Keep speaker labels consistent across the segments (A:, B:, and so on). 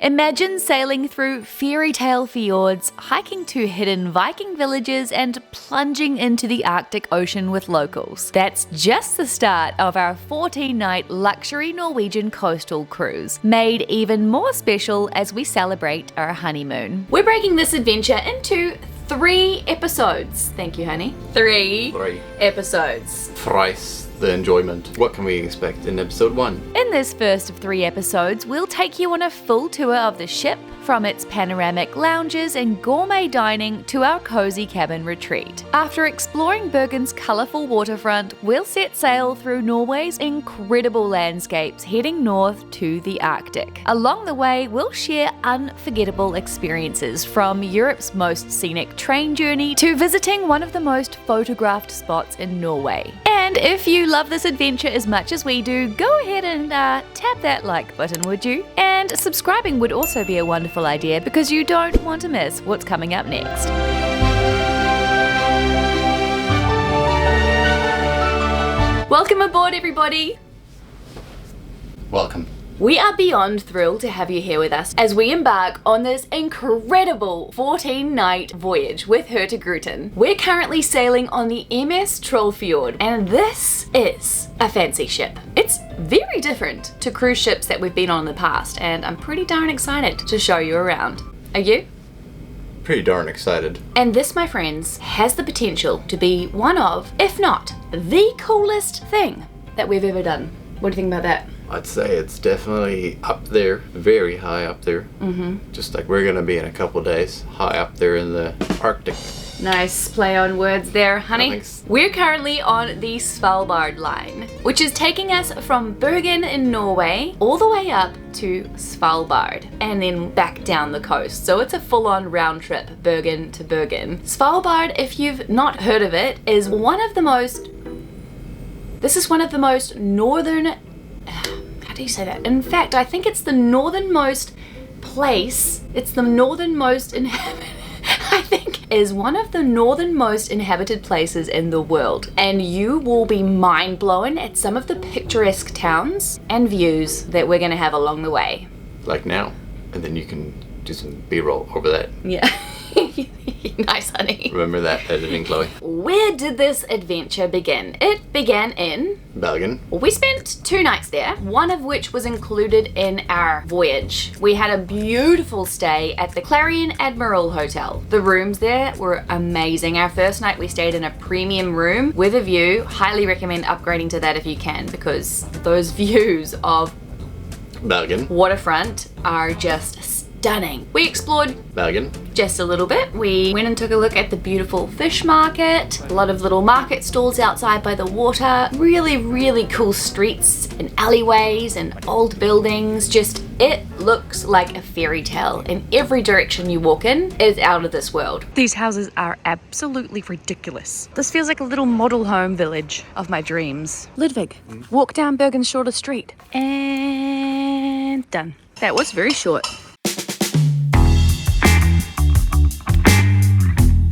A: Imagine sailing through fairy tale fjords, hiking to hidden Viking villages, and plunging into the Arctic Ocean with locals. That's just the start of our 14-night luxury Norwegian coastal cruise, made even more special as we celebrate our honeymoon. We're breaking this adventure into 3 episodes. Thank you, honey. 3 episodes.
B: Thrice the enjoyment. What can we expect in episode 1?
A: In this first of 3 episodes, we'll take you on a full tour of the ship, from its panoramic lounges and gourmet dining to our cozy cabin retreat. After exploring Bergen's colourful waterfront, we'll set sail through Norway's incredible landscapes, heading north to the Arctic. Along the way, we'll share unforgettable experiences, from Europe's most scenic train journey to visiting one of the most photographed spots in Norway. And if you love this adventure as much as we do, go ahead and tap that like button, would you? And subscribing would also be a wonderful idea, because you don't want to miss what's coming up next. Welcome aboard, everybody!
B: Welcome.
A: We are beyond thrilled to have you here with us as we embark on this incredible 14-night voyage with Hurtigruten. We're currently sailing on the MS Trollfjord, and this is a fancy ship. It's very different to cruise ships that we've been on in the past, and I'm pretty darn excited to show you around. Are you?
B: Pretty darn excited.
A: And this, my friends, has the potential to be one of, if not the coolest thing that we've ever done. What do you think about that?
B: I'd say it's definitely up there, very high up there. Just like we're gonna be in a couple days, high up there in the Arctic.
A: Nice play on words there, honey.
B: Thanks.
A: We're currently on the Svalbard line, which is taking us from Bergen in Norway all the way up to Svalbard and then back down the coast. So it's a full-on round trip, Bergen to Bergen. Svalbard, if you've not heard of it, is one of the most northern, how do you say that? In fact, I think it's the northernmost place, I think is one of the northernmost inhabited places in the world. And you will be mind blown at some of the picturesque towns and views that we're gonna have along the way.
B: Like now. And then you can do some B-roll over that.
A: Yeah. Nice, honey.
B: Remember that editing, Chloe?
A: Where did this adventure begin? It began in
B: Bergen.
A: We spent 2 nights there, one of which was included in our voyage. We had a beautiful stay at the Clarion Admiral Hotel. The rooms there were amazing. Our first night we stayed in a premium room with a view. Highly recommend upgrading to that if you can, because those views of
B: Bergen.
A: Waterfront are just stunning. We explored
B: Bergen.
A: Just a little bit. We went and took a look at the beautiful fish market, a lot of little market stalls outside by the water, really, really cool streets and alleyways and old buildings. Just, it looks like a fairy tale. In every direction you walk in is out of this world.
C: These houses are absolutely ridiculous. This feels like a little model home village of my dreams. Ludvig, walk down Bergen's shortest street. And done. That was very short.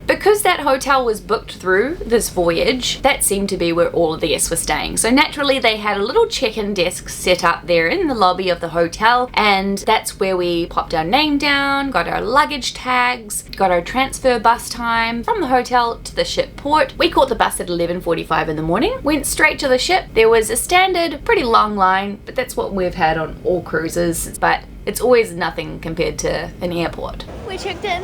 A: Because that hotel was booked through this voyage, that seemed to be where all of the guests were staying. So naturally they had a little check-in desk set up there in the lobby of the hotel, and that's where we popped our name down, got our luggage tags, got our transfer bus time from the hotel to the ship port. We caught the bus at 11:45 in the morning, went straight to the ship. There was a standard, pretty long line, but that's what we've had on all cruises, but it's always nothing compared to an airport. We checked in.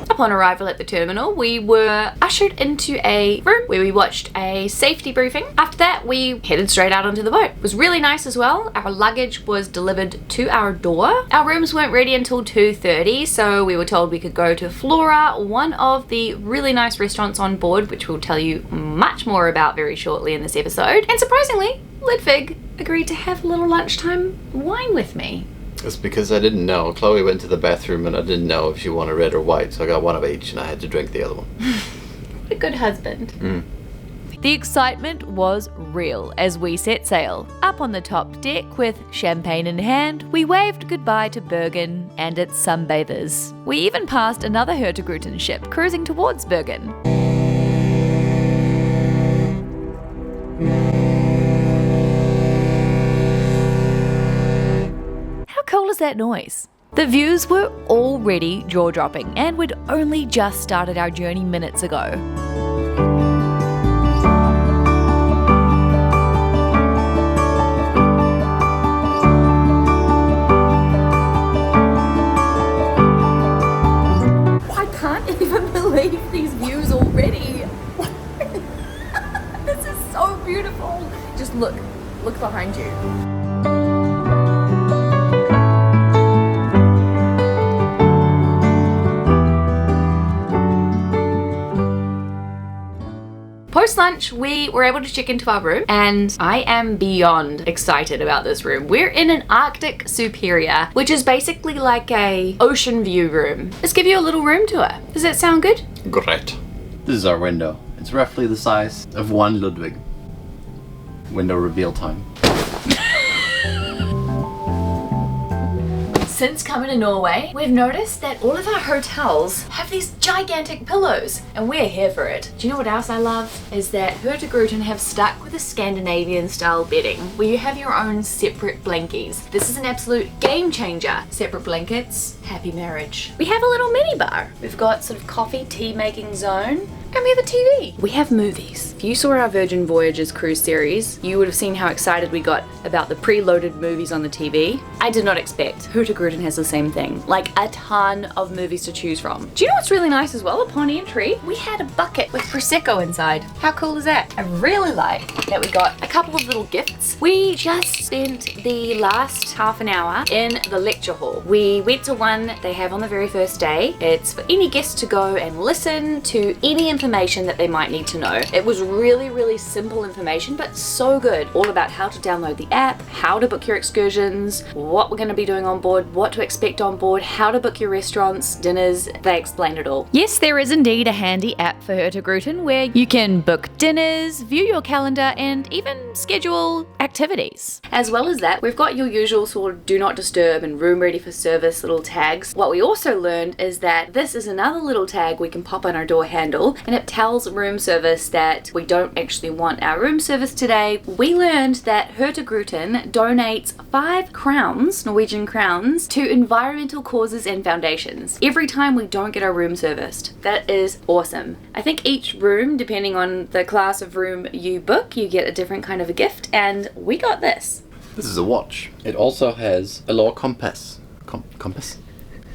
A: Upon arrival at the terminal, we were ushered into a room where we watched a safety briefing. After that, we headed straight out onto the boat. It was really nice as well. Our luggage was delivered to our door. Our rooms weren't ready until 2:30, so we were told we could go to Flora, one of the really nice restaurants on board, which we'll tell you much more about very shortly in this episode. And surprisingly, Ludvig agreed to have a little lunchtime wine with me.
B: It's because I didn't know. Chloe went to the bathroom and I didn't know if she wanted red or white, so I got one of each and I had to drink the other one.
A: What a good husband. The excitement was real as we set sail. Up on the top deck with champagne in hand, we waved goodbye to Bergen and its sunbathers. We even passed another Hurtigruten ship cruising towards Bergen.
C: was that noise? The views were already jaw-dropping, and we'd only just started our journey minutes ago.
A: I can't even believe these views already. This is so beautiful. Just look behind you. Post-lunch, we were able to check into our room, and I am beyond excited about this room. We're in an Arctic Superior, which is basically like a ocean view room. Let's give you a little room tour. Does that sound good?
B: Great. This is our window. It's roughly the size of one Ludvig. Window reveal time.
A: Since coming to Norway, we've noticed that all of our hotels have these gigantic pillows, and we're here for it. Do you know what else I love? Is that Hurtigruten have stuck with the Scandinavian style bedding, where you have your own separate blankies. This is an absolute game changer. Separate blankets, happy marriage. We have a little mini bar. We've got sort of coffee tea making zone. And we have a TV. We have movies. If you saw our Virgin Voyages cruise series, you would have seen how excited we got about the preloaded movies on the TV. I did not expect. Hurtigruten has the same thing. Like a ton of movies to choose from. Do you know what's really nice as well? Upon entry, we had a bucket with Prosecco inside. How cool is that? I really like that we got a couple of little gifts. We just spent the last half an hour in the lecture hall. We went to one they have on the very first day. It's for any guest to go and listen to any information that they might need to know. It was really simple information, but so good. All about how to download the app, how to book your excursions, what we're going to be doing on board, what to expect on board, how to book your restaurants, dinners. They explained it all.
C: Yes, there is indeed a handy app for Hurtigruten where you can book dinners, view your calendar, and even schedule activities.
A: As well as that, we've got your usual sort of do not disturb and room ready for service little tags. What we also learned is that this is another little tag we can pop on our door handle, and it tells room service that we don't actually want our room service today. We learned that Hurtigruten donates 5 crowns, Norwegian crowns, to environmental causes and foundations every time we don't get our room serviced. That is awesome. I think each room, depending on the class of room you book, you get a different kind of a gift, and we got this.
B: This is a watch. It also has a little compass. Compass?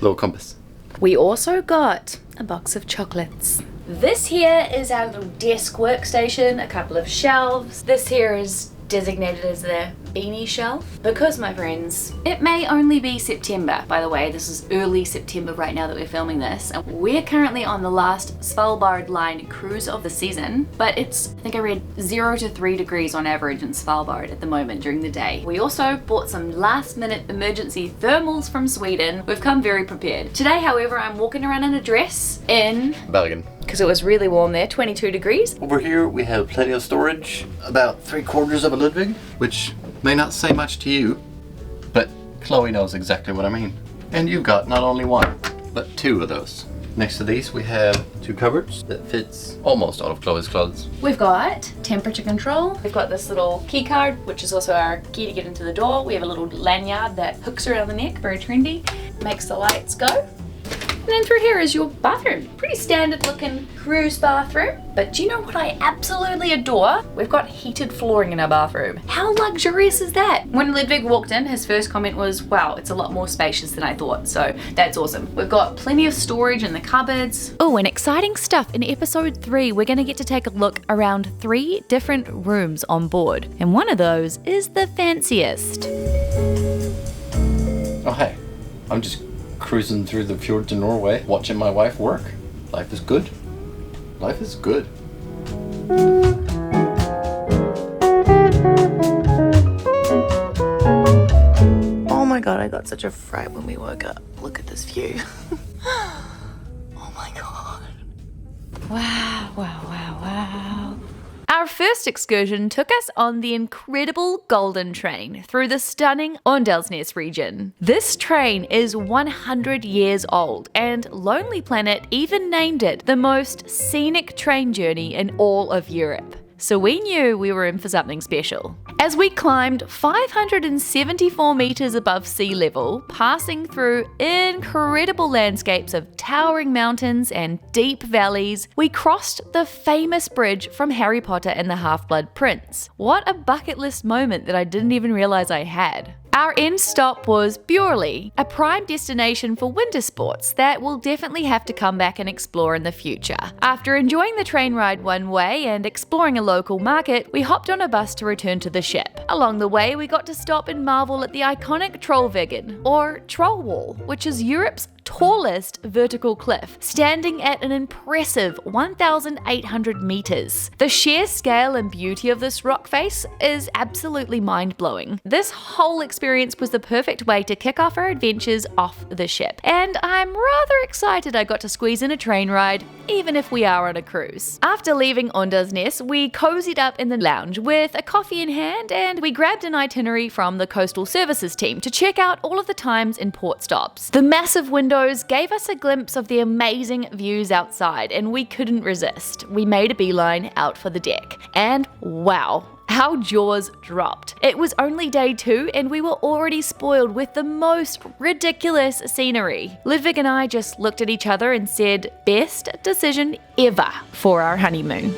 B: Little compass.
A: We also got a box of chocolates. This here is our little desk workstation, a couple of shelves. This here is designated as the beanie shelf because, my friends, it may only be September. By the way, this is early September right now that we're filming this, and we're currently on the last Svalbard line cruise of the season, but it's, I think I read 0 to 3 degrees on average in Svalbard at the moment during the day. We also bought some last minute emergency thermals from Sweden. We've come very prepared. Today, however, I'm walking around in a dress in
B: Bergen.
A: Because it was really warm there, 22 degrees.
B: Over here we have plenty of storage, about 3/4 of a Ludvig, which may not say much to you, but Chloe knows exactly what I mean. And you've got not only one, but 2 of those. Next to these we have 2 cupboards that fits almost all of Chloe's clothes.
A: We've got temperature control. We've got this little key card, which is also our key to get into the door. We have a little lanyard that hooks around the neck, very trendy, makes the lights go. And then through here is your bathroom. Pretty standard looking cruise bathroom. But do you know what I absolutely adore? We've got heated flooring in our bathroom. How luxurious is that? When Ludvig walked in, his first comment was, wow, it's a lot more spacious than I thought. So that's awesome. We've got plenty of storage in the cupboards.
C: Oh, and exciting stuff. In episode 3, we're going to get to take a look around 3 different rooms on board. And one of those is the fanciest.
B: Oh, hey. I'm just cruising through the fjords in Norway, watching my wife work. Life is good. Life is good.
A: Oh my god, I got such a fright when we woke up. Look at this view. Oh my god.
C: Wow, wow, wow, wow. Our first excursion took us on the incredible Golden Train through the stunning Åndalsnes region. This train is 100 years old, and Lonely Planet even named it the most scenic train journey in all of Europe. So we knew we were in for something special. As we climbed 574 meters above sea level, passing through incredible landscapes of towering mountains and deep valleys, we crossed the famous bridge from Harry Potter and the Half-Blood Prince. What a bucket list moment that I didn't even realize I had. Our end stop was Bjorli, a prime destination for winter sports that we'll definitely have to come back and explore in the future. After enjoying the train ride one way and exploring a local market, we hopped on a bus to return to the ship. Along the way, we got to stop and marvel at the iconic Trollveggen, or Troll Wall, which is Europe's tallest vertical cliff, standing at an impressive 1,800 meters. The sheer scale and beauty of this rock face is absolutely mind-blowing. This whole experience was the perfect way to kick off our adventures off the ship, and I'm rather excited I got to squeeze in a train ride, even if we are on a cruise. After leaving Åndalsnes, we cozied up in the lounge with a coffee in hand, and we grabbed an itinerary from the Coastal Services team to check out all of the times and port stops. The massive windows gave us a glimpse of the amazing views outside, and we couldn't resist. We made a beeline out for the deck, and wow, our jaws dropped. It was only day 2 and we were already spoiled with the most ridiculous scenery. Ludvig and I just looked at each other and said, best decision ever for our honeymoon.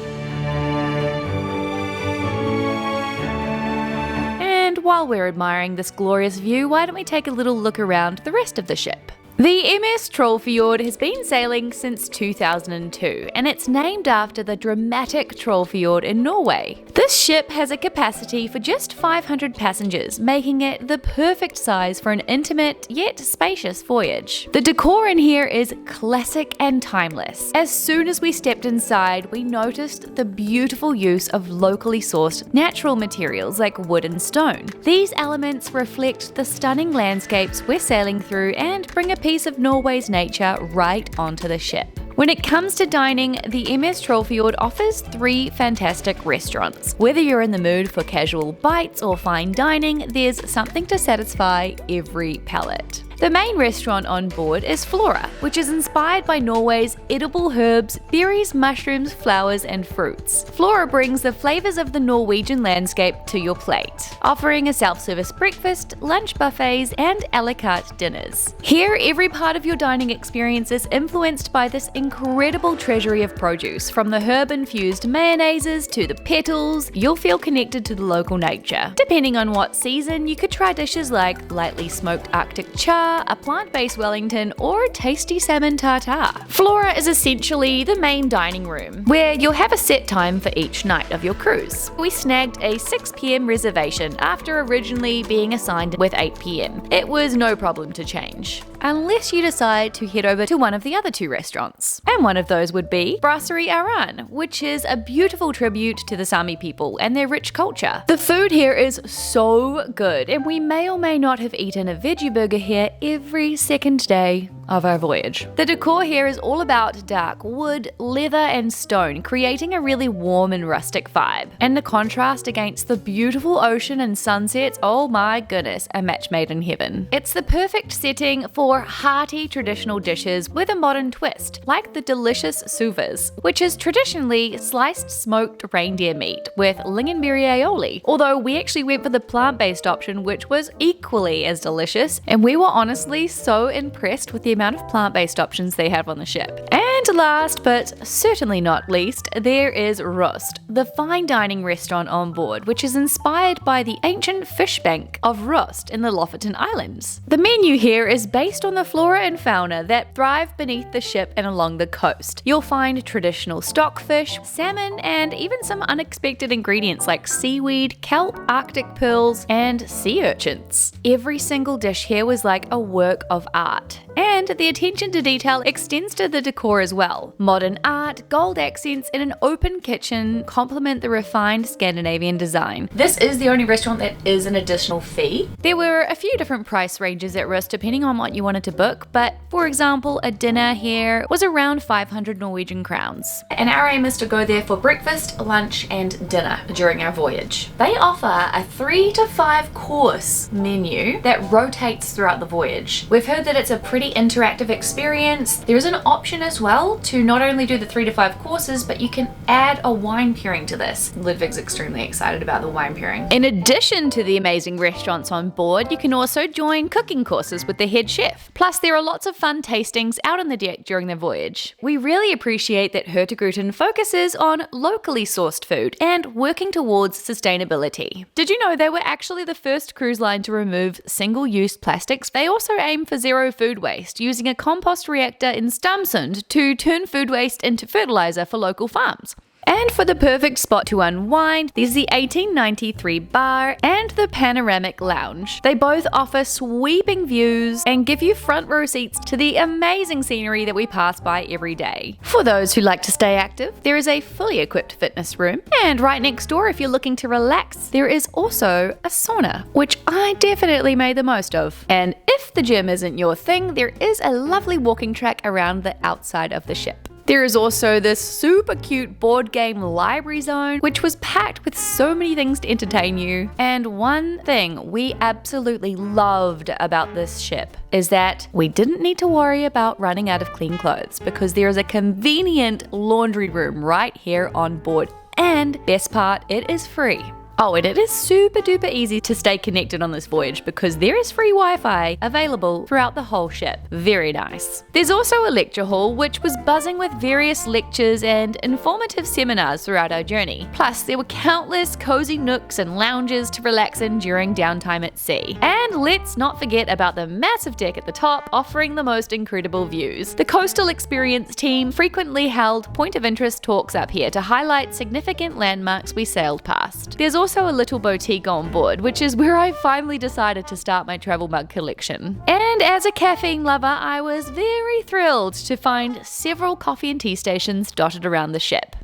C: And while we're admiring this glorious view, why don't we take a little look around the rest of the ship? The MS Trollfjord has been sailing since 2002, and it's named after the dramatic Trollfjord in Norway. This ship has a capacity for just 500 passengers, making it the perfect size for an intimate yet spacious voyage. The decor in here is classic and timeless. As soon as we stepped inside, we noticed the beautiful use of locally sourced natural materials like wood and stone. These elements reflect the stunning landscapes we're sailing through and bring a piece of Norway's nature right onto the ship. When it comes to dining, the MS Trollfjord offers 3 fantastic restaurants. Whether you're in the mood for casual bites or fine dining, there's something to satisfy every palate. The main restaurant on board is Flora, which is inspired by Norway's edible herbs, berries, mushrooms, flowers, and fruits. Flora brings the flavors of the Norwegian landscape to your plate, offering a self-service breakfast, lunch buffets, and a la carte dinners. Here, every part of your dining experience is influenced by this incredible treasury of produce. From the herb-infused mayonnaises to the petals, you'll feel connected to the local nature. Depending on what season, you could try dishes like lightly smoked Arctic char, a plant-based Wellington, or tasty salmon tartare. Flora is essentially the main dining room, where you'll have a set time for each night of your cruise. We snagged a 6 p.m. reservation after originally being assigned with 8 p.m. It was no problem to change, unless you decide to head over to one of the other 2 restaurants. And one of those would be Brasserie Aran, which is a beautiful tribute to the Sami people and their rich culture. The food here is so good, and we may or may not have eaten a veggie burger here every second day of our voyage. The decor here is all about dark wood, leather, and stone, creating a really warm and rustic vibe. And the contrast against the beautiful ocean and sunsets, oh my goodness, a match made in heaven. It's the perfect setting for hearty traditional dishes with a modern twist, like the delicious suvas, which is traditionally sliced smoked reindeer meat with lingonberry aioli, although we actually went for the plant-based option, which was equally as delicious, and we were honestly so impressed with the amount of plant-based options they have on the ship. And last but certainly not least, there is Rost, the fine dining restaurant on board, which is inspired by the ancient fish bank of Rost in the Lofoten Islands. The menu here is based on the flora and fauna that thrive beneath the ship and along the coast. You'll find traditional stockfish, salmon, and even some unexpected ingredients like seaweed, kelp, Arctic pearls, and sea urchins. Every single dish here was like a work of art. And the attention to detail extends to the decor as well. Modern art, gold accents, and an open kitchen complement the refined Scandinavian design. This is the only restaurant that is an additional fee. There were a few different price ranges at Rost depending on what you wanted to book, but for example, a dinner here was around 500 Norwegian crowns. And our aim is to go there for breakfast, lunch, and dinner during our voyage. They offer a 3 to 5 course menu that rotates throughout the voyage. We've heard that it's a pretty interactive experience. There is an option as well to not only do the 3 to 5 courses, but you can
A: add a wine pairing to this. Ludvig's extremely excited about the wine pairing. In addition to the amazing restaurants on board, you can also join cooking courses with the head chef. Plus, there are lots of fun tastings out on the deck during the voyage. We really appreciate that Hurtigruten focuses on locally sourced food and working towards sustainability. Did you know they were actually the first cruise line to remove single-use plastics? They also aim for zero food waste, using a compost reactor in Stamsund to turn food waste into fertilizer for local farms. And for the perfect spot to unwind, there's the 1893 bar and the panoramic lounge. They both offer sweeping views and give you front row seats to the amazing scenery that we pass by every day. For those who like to stay active, there is a fully equipped fitness room. And right next door, if you're looking to relax, there is also a sauna, which I definitely made the most of. And if the gym isn't your thing, there is a lovely walking track around the outside of the ship. There is also this super cute board game library zone, which was packed with so many things to entertain you. And one thing we absolutely loved about this ship is that we didn't need to worry about running out of clean clothes because there is a convenient laundry room right here on board. And best part, it is free. Oh, and it is super duper easy to stay connected on this voyage because there is free Wi-Fi available throughout the whole ship. Very nice. There's also a lecture hall which was buzzing with various lectures and informative seminars throughout our journey. Plus, there were countless cozy nooks and lounges to relax in during downtime at sea. And let's not forget about the massive deck at the top offering the most incredible views. The Coastal Experience team frequently held point of interest talks up here to highlight significant landmarks we sailed past. There's also a little boutique on board, which is where I finally decided to start my travel mug collection. And as a caffeine lover, I was very thrilled to find several coffee and tea stations dotted around the ship.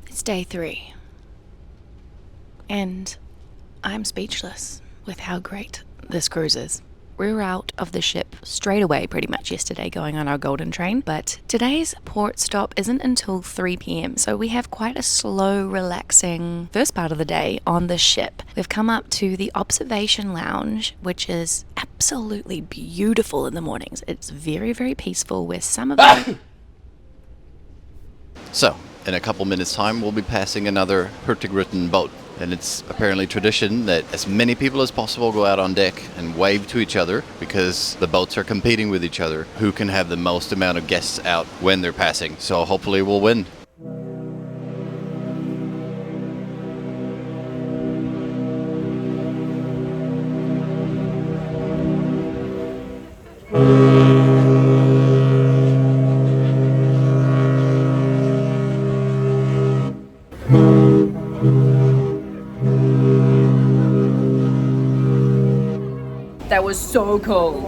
C: It's day 3. And I'm speechless with how great this cruise is. We were out of the ship straight away pretty much yesterday going on our golden train, but today's port stop isn't until 3 p.m, so we have quite a slow, relaxing first part of the day on the ship. We've come up to the observation lounge, which is absolutely beautiful in the mornings. It's very, very peaceful with some of the...
B: So, in a couple minutes time, we'll be passing another Hurtigruten boat. And it's apparently tradition that as many people as possible go out on deck and wave to each other because the boats are competing with each other who can have the most amount of guests out when they're passing. So hopefully we'll win.
A: That was so cool.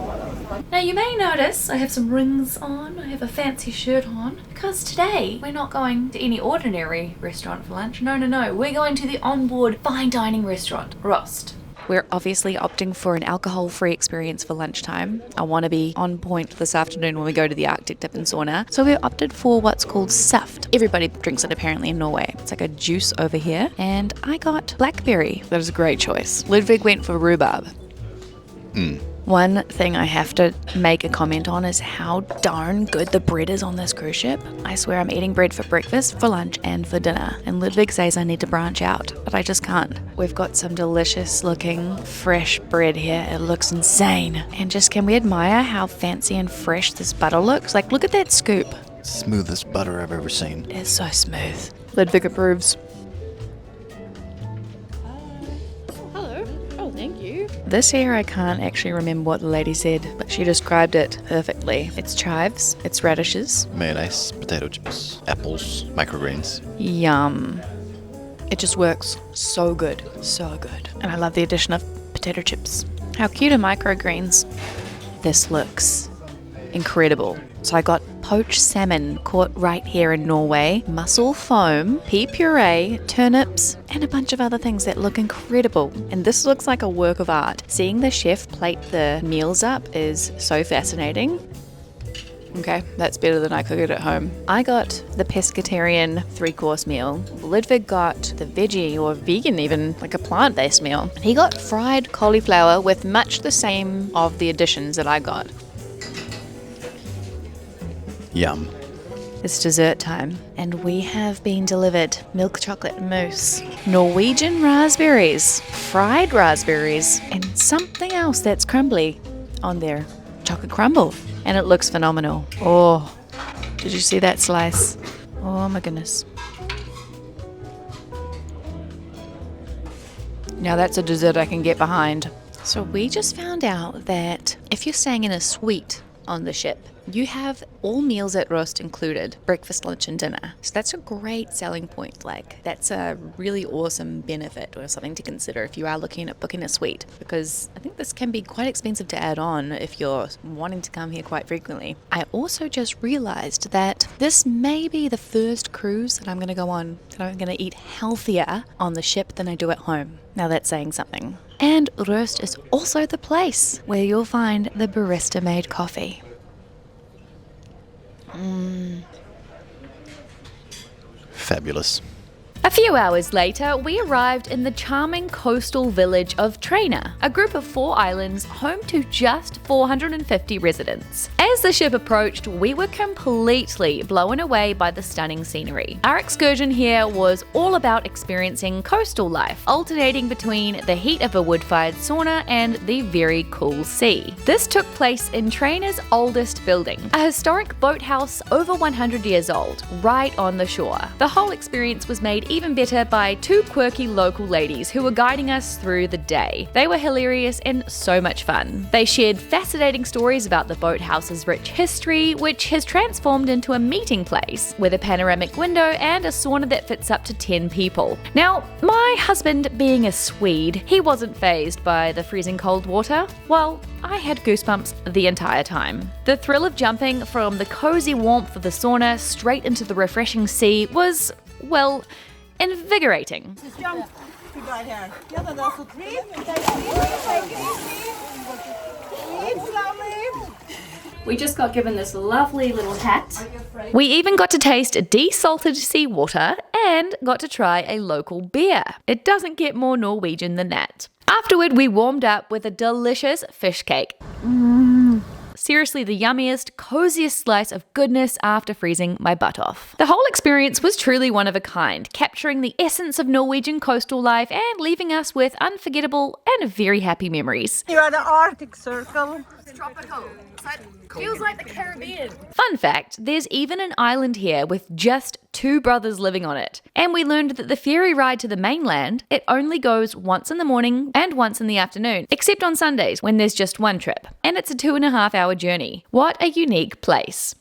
A: Now you may notice I have some rings on, I have a fancy shirt on, because today we're not going to any ordinary restaurant for lunch. No, we're going to the onboard fine dining restaurant, Rost.
C: We're obviously opting for an alcohol-free experience for lunchtime. I want to be on point this afternoon when we go to the Arctic dip and sauna. So we opted for what's called saft. Everybody drinks it apparently in Norway. It's like a juice over here. And I got blackberry. That is a great choice. Ludvig went for rhubarb. One thing I have to make a comment on is how darn good the bread is on this cruise ship. I swear I'm eating bread for breakfast, for lunch, and for dinner. And Ludvig says I need to branch out, but I just can't. We've got some delicious looking fresh bread here. It looks insane. And just can we admire how fancy and fresh this butter looks? Like, look at that scoop.
B: Smoothest butter I've ever seen.
C: It's so smooth. Ludvig approves. This here, I can't actually remember what the lady said, but she described it perfectly. It's chives, it's radishes.
B: Mayonnaise, potato chips, apples, microgreens.
C: Yum. It just works so good, so good. And I love the addition of potato chips. How cute are microgreens? This looks incredible. So I got poached salmon caught right here in Norway, mussel foam, pea puree, turnips, and a bunch of other things that look incredible. And this looks like a work of art. Seeing the chef plate the meals up is so fascinating. Okay, that's better than I could get at home. I got the pescatarian 3-course meal. Ludvig got the veggie or vegan even, like a plant-based meal. He got fried cauliflower with much the same of the additions that I got.
B: Yum.
C: It's dessert time, and we have been delivered milk chocolate mousse, Norwegian raspberries, fried raspberries, and something else that's crumbly on there. Chocolate crumble. And it looks phenomenal. Oh, did you see that slice? Oh my goodness. Now that's a dessert I can get behind. So we just found out that if you're staying in a suite on the ship, you have all meals at Rost included, breakfast, lunch and dinner. So that's a great selling point. Like, that's a really awesome benefit or something to consider if you are looking at booking a suite, because I think this can be quite expensive to add on if you're wanting to come here quite frequently. I also just realized that this may be the first cruise that I'm going to go on that I'm going to eat healthier on the ship than I do at home. Now that's saying something. And Rost is also the place where you'll find the barista-made coffee.
B: Fabulous.
A: A few hours later, we arrived in the charming coastal village of Reine, a group of 4 islands home to just 450 residents. As the ship approached, we were completely blown away by the stunning scenery. Our excursion here was all about experiencing coastal life, alternating between the heat of a wood-fired sauna and the very cool sea. This took place in Reine's oldest building, a historic boathouse over 100 years old, right on the shore. The whole experience was made even better by 2 quirky local ladies who were guiding us through the day. They were hilarious and so much fun. They shared fascinating stories about the boathouse's rich history, which has transformed into a meeting place with a panoramic window and a sauna that fits up to 10 people. Now, my husband being a Swede, he wasn't fazed by the freezing cold water. Well, I had goosebumps the entire time. The thrill of jumping from the cozy warmth of the sauna straight into the refreshing sea was, well, invigorating.
D: Jump.
A: We just got given this lovely little hat. We even got to taste desalted seawater and got to try a local beer. It doesn't get more Norwegian than that. Afterward, we warmed up with a delicious fish cake. Seriously, the yummiest, coziest slice of goodness after freezing my butt off. The whole experience was truly one of a kind, capturing the essence of Norwegian coastal life and leaving us with unforgettable and very happy memories.
D: You are the Arctic Circle.
A: It's tropical. Feels like the Caribbean. Fun fact, there's even an island here with just 2 brothers living on it. And we learned that the ferry ride to the mainland, it only goes once in the morning and once in the afternoon, except on Sundays when there's just 1 trip. And it's a 2.5-hour journey. What a unique place.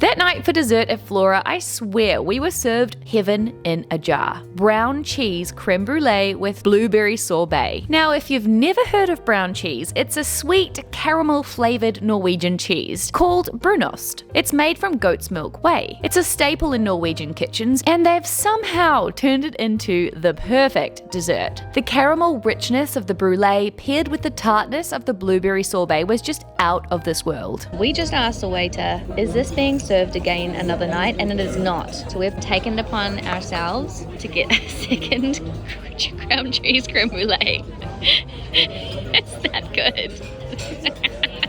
A: That night for dessert at Flora, I swear we were served heaven in a jar. Brown cheese creme brulee with blueberry sorbet. Now, if you've never heard of brown cheese, it's a sweet, caramel-flavored Norwegian cheese called brunost. It's made from goat's milk whey. It's a staple in Norwegian kitchens, and they've somehow turned it into the perfect dessert. The caramel richness of the brulee paired with the tartness of the blueberry sorbet was just out of this world.
E: We just asked the waiter, is this being served again another night? And it is not. So we've taken it upon ourselves to get a second ground cheese creme brulee. It's that good.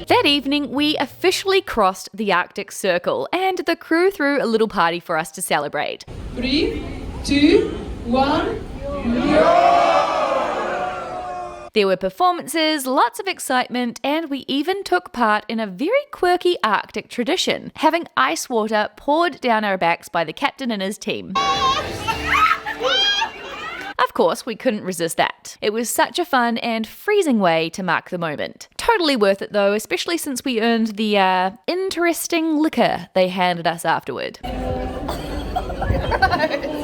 A: That evening, we officially crossed the Arctic Circle, and the crew threw a little party for us to celebrate.
F: 3, 2, 1.
A: There were performances, lots of excitement, and we even took part in a very quirky Arctic tradition, having ice water poured down our backs by the captain and his team. Of course, we couldn't resist that. It was such a fun and freezing way to mark the moment. Totally worth it though, especially since we earned the interesting liquor they handed us afterward.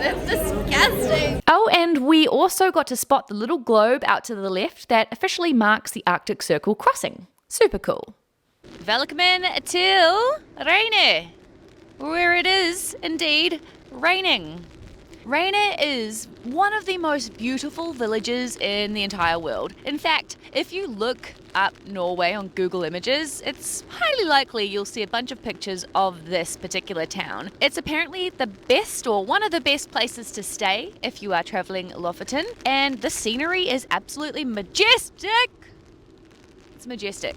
E: That's disgusting.
A: Oh, and we also got to spot the little globe out to the left that officially marks the Arctic Circle crossing. Super cool. Welcome to Reine, where it is indeed raining. Reine is one of the most beautiful villages in the entire world. In fact, if you look up Norway on Google Images, it's highly likely you'll see a bunch of pictures of this particular town. It's apparently the best or one of the best places to stay if you are traveling Lofoten, and the scenery is absolutely majestic.
C: It's majestic.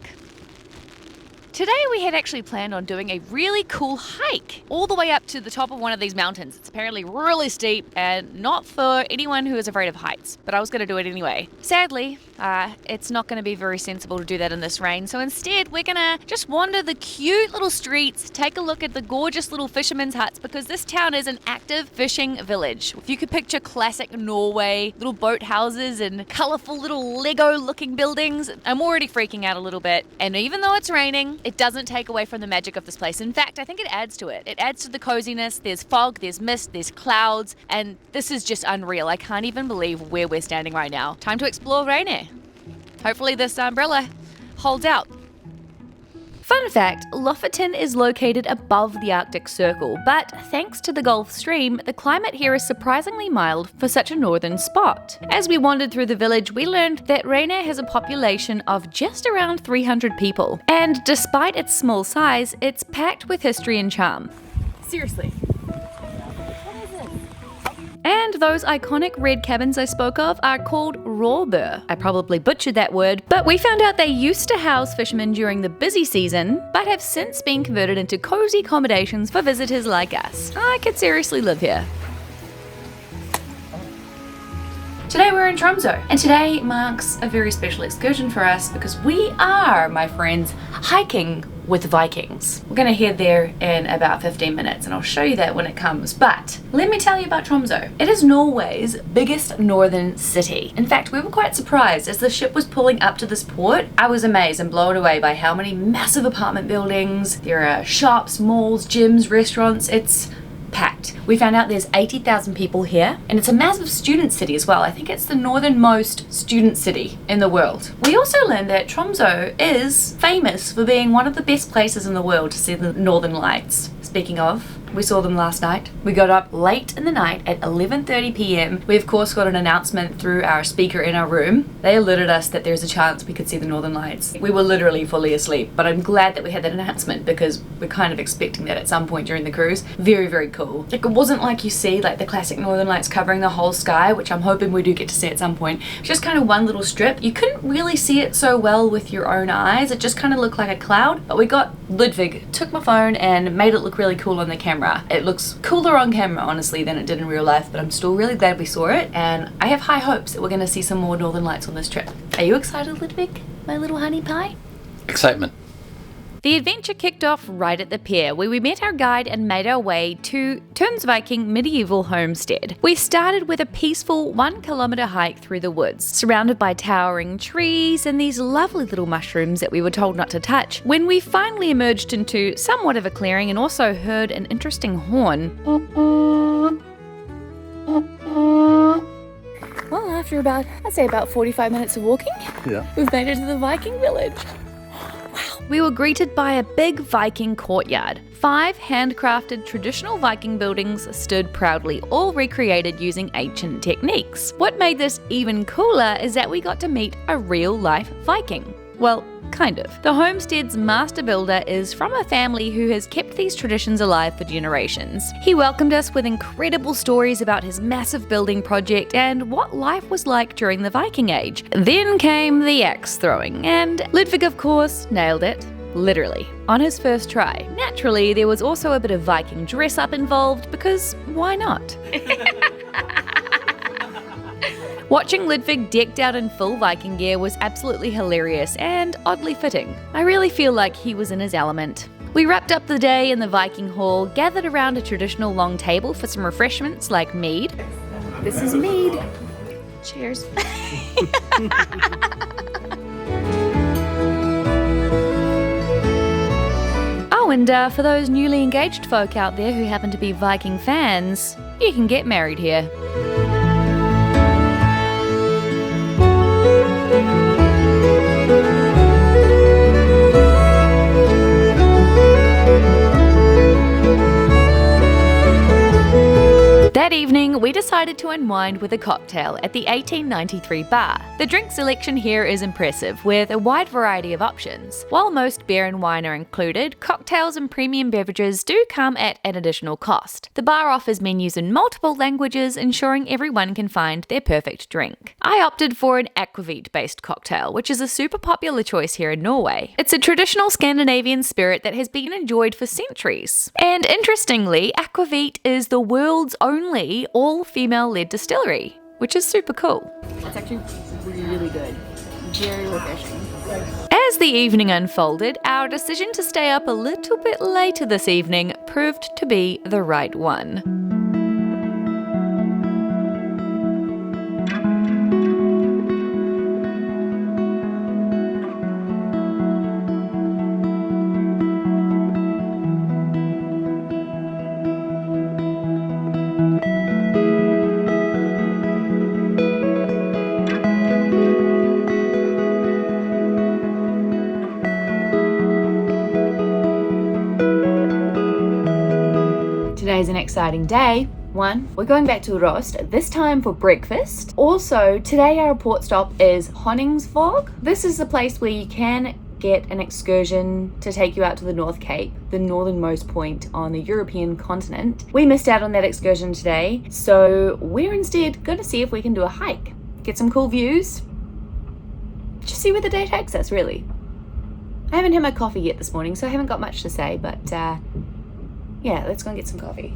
C: Today we had actually planned on doing a really cool hike all the way up to the top of one of these mountains. It's apparently really steep and not for anyone who is afraid of heights, but I was going to do it anyway. Sadly, it's not going to be very sensible to do that in this rain, so instead we're going to just wander the cute little streets, take a look at the gorgeous little fishermen's huts, because this town is an active fishing village. If you could picture classic Norway, little boat houses and colourful little Lego looking buildings, I'm already freaking out a little bit. And even though it's raining, it doesn't take away from the magic of this place. In fact, I think it adds to it. It adds to the coziness. There's fog, there's mist, there's clouds, and this is just unreal. I can't even believe where we're standing right now. Time to explore Reine. Hopefully this umbrella holds out. Fun fact, Lofoten is located above the Arctic Circle, but thanks to the Gulf Stream, the climate here is surprisingly mild for such a northern spot. As we wandered through the village, we learned that Reine has a population of just around 300 people, and despite its small size, it's packed with history and charm. Seriously. And those iconic red cabins I spoke of are called råbør. I probably butchered that word, but we found out they used to house fishermen during the busy season, but have since been converted into cozy accommodations for visitors like us. I could seriously live here. Today we're in Tromso, and today marks a very special excursion for us because we are, my friends, hiking with Vikings. We're gonna head there in about 15 minutes and I'll show you that when it comes, but let me tell you about Tromso. It is Norway's biggest northern city. In fact, we were quite surprised as the ship was pulling up to this port. I was amazed and blown away by how many massive apartment buildings. There are shops, malls, gyms, restaurants. It's packed. We found out there's 80,000 people here, and it's a massive student city as well. I think it's the northernmost student city in the world. We also learned that Tromso is famous for being one of the best places in the world to see the northern lights. Speaking of, we saw them last night. We got up late in the night at 11:30 p.m. We of course got an announcement through our speaker in our room. They alerted us that there's a chance we could see the northern lights. We were literally fully asleep, but I'm glad that we had that announcement because we're kind of expecting that at some point during the cruise. Very, very cool. Like, it wasn't like you see like the classic northern lights covering the whole sky, which I'm hoping we do get to see at some point. It's just kind of one little strip. You couldn't really see it so well with your own eyes. It just kind of looked like a cloud, but we got Ludvig took my phone and made it look really cool on the camera. It looks cooler on camera, honestly, than it did in real life, but I'm still really glad we saw it, and I have high hopes that we're going to see some more northern lights on this trip. Are you excited, Ludvig, my little honey pie?
B: Excitement.
C: The adventure kicked off right at the pier, where we met our guide and made our way to Tromso Viking medieval homestead. We started with a peaceful 1 kilometre hike through the woods, surrounded by towering trees and these lovely little mushrooms that we were told not to touch, when we finally emerged into somewhat of a clearing and also heard an interesting horn. Well, after I'd say about 45 minutes of walking, we've made it to the Viking village. We were greeted by a big Viking courtyard. 5 handcrafted traditional Viking buildings stood proudly, all recreated using ancient techniques. What made this even cooler is that we got to meet a real-life Viking. Well, kind of. The homestead's master builder is from a family who has kept these traditions alive for generations. He welcomed us with incredible stories about his massive building project and what life was like during the Viking Age. Then came the axe throwing, and Ludvig, of course, nailed it. Literally, on his first try. Naturally, there was also a bit of Viking dress-up involved, because why not? Watching Ludvig decked out in full Viking gear was absolutely hilarious and oddly fitting. I really feel like he was in his element. We wrapped up the day in the Viking hall, gathered around a traditional long table for some refreshments like mead. This is mead. Cheers. Oh, and for those newly engaged folk out there who happen to be Viking fans, you can get married here. That evening, we decided
A: decided to unwind with a cocktail at the 1893 bar. The drink selection here is impressive, with a wide variety of options. While most beer and wine are included, cocktails and premium beverages do come at an additional cost. The bar offers menus in multiple languages, ensuring everyone can find their perfect drink. I opted for an aquavit-based cocktail, which is a super popular choice here in Norway. It's a traditional Scandinavian spirit that has been enjoyed for centuries. And interestingly, aquavit is the world's only all-female led distillery, which is super cool.
C: It's actually really good. Very refreshing.
A: As the evening unfolded, our decision to stay up a little bit later this evening proved to be the right one.
C: Today's an exciting day. One, we're going back to Rost, this time for breakfast. Also, today our port stop is Honningsvåg. This is the place where you can get an excursion to take you out to the North Cape, the northernmost point on the European continent. We missed out on that excursion today, so we're instead going to see if we can do a hike. Get some cool views. Just see where the day takes us, really. I haven't had my coffee yet this morning, so I haven't got much to say, but yeah, let's go and get some coffee.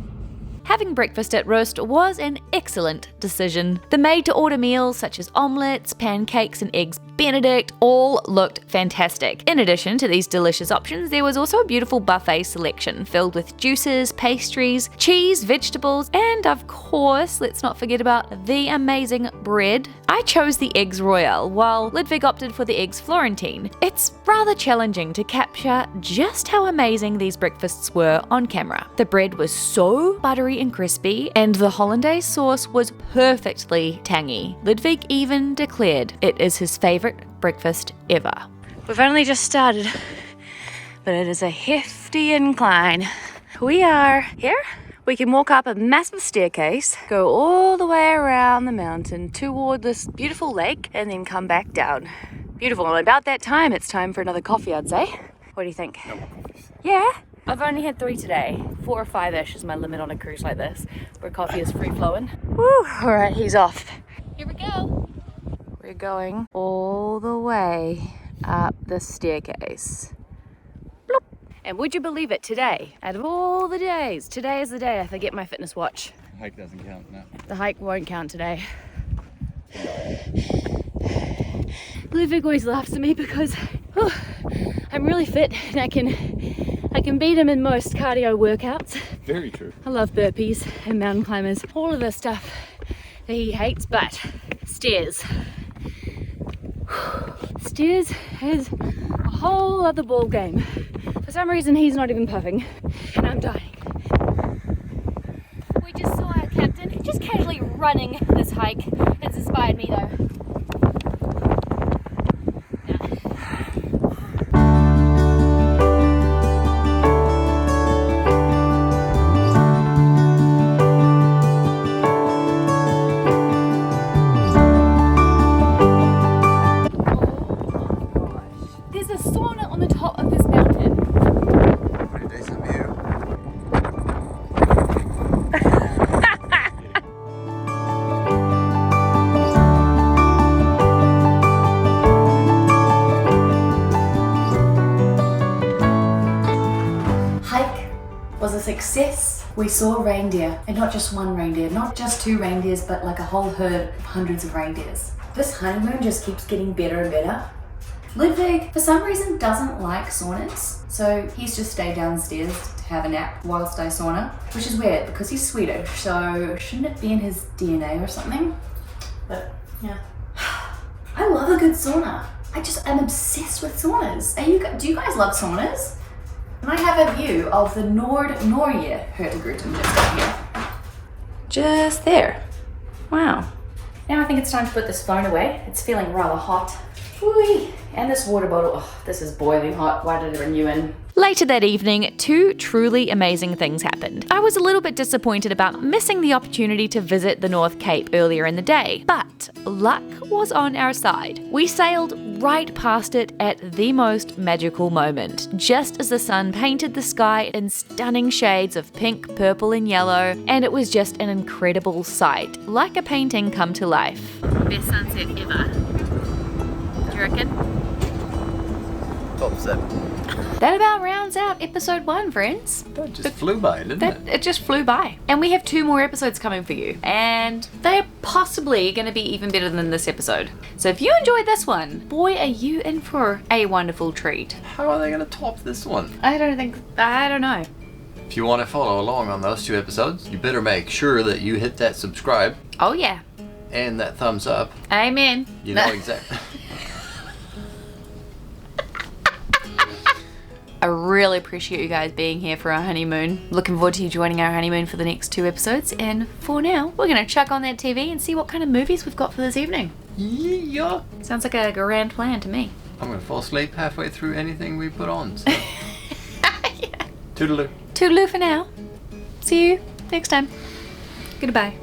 A: Having breakfast at Rost was an excellent decision. The made-to-order meals such as omelettes, pancakes and eggs Benedict all looked fantastic. In addition to these delicious options, there was also a beautiful buffet selection filled with juices, pastries, cheese, vegetables, and of course, let's not forget about the amazing bread. I chose the eggs royale, while Ludvig opted for the eggs Florentine. It's rather challenging to capture just how amazing these breakfasts were on camera. The bread was so buttery and crispy, and the hollandaise sauce was perfectly tangy. Ludvig even declared it is his favorite breakfast ever.
C: We've only just started, but it is a hefty incline. We are here. We can walk up a massive staircase, go all the way around the mountain toward this beautiful lake, and then come back down. Beautiful. And about that time, it's time for another coffee, I'd say. What do you think?
B: No more coffees.
C: Yeah? I've only had 3 today. 4 or 5-ish is my limit on a cruise like this, where coffee is free-flowing. Woo! Alright, he's off. Here we go. We're going all the way up the staircase. Bloop. And would you believe it, today, out of all the days, today is the day I forget my fitness watch.
B: The hike doesn't count, no.
C: The hike won't count today. Ludvig always laughs at me because I'm really fit and I can beat him in most cardio workouts.
B: Very true.
C: I love burpees and mountain climbers, all of the stuff that he hates, but stairs. Stairs is a whole other ball game. For some reason he's not even puffing and I'm dying.
E: We just saw our captain just casually running this hike. It's inspired me though.
C: There's a sauna on the top of this mountain.
B: Pretty decent view.
A: Hike was a success. We saw reindeer, and not just one reindeer, not just 2 reindeers, but like a whole herd of hundreds of reindeers. This honeymoon just keeps getting better and better. Ludvig, for some reason, doesn't like saunas, so he's just stayed downstairs to have a nap whilst I sauna, which is weird because he's Swedish, so shouldn't it be in his DNA or something? But yeah. I love a good sauna. I'm obsessed with saunas. Do you guys love saunas? And I have a view of the Norway Hurtigruten just down here. Just there. Wow. Now I think it's time to put this phone away. It's feeling rather hot. Whee! And this water bottle, oh, this is boiling hot. Why did I bring you in?
C: Later that evening, two truly amazing things happened. I was a little bit disappointed about missing the opportunity to visit the North Cape earlier in the day, but luck was on our side. We sailed right past it at the most magical moment, just as the sun painted the sky in stunning shades of pink, purple, and yellow, and it was just an incredible sight, like a painting come to life. Best sunset ever. Do you reckon?
B: Top 7.
C: That about rounds out episode 1, friends.
B: That just flew by, didn't it?
C: It just flew by. And we have 2 more episodes coming for you. And they're possibly going to be even better than this episode. So if you enjoyed this one, boy, are you in for a wonderful treat.
B: How are they going to top this one?
C: I don't know.
B: If you want to follow along on those 2 episodes, you better make sure that you hit that subscribe
C: Oh yeah.
B: and that thumbs up.
C: Amen.
B: You know exactly.
C: I really appreciate you guys being here for our honeymoon. Looking forward to you joining our honeymoon for the next 2 episodes. And for now, we're going to chuck on that TV and see what kind of movies we've got for this evening.
B: Yeah.
C: Sounds like a grand plan to me.
B: I'm going to fall asleep halfway through anything we put on. So.
C: Yeah.
B: Toodaloo.
C: Toodaloo for now. See you next time. Goodbye.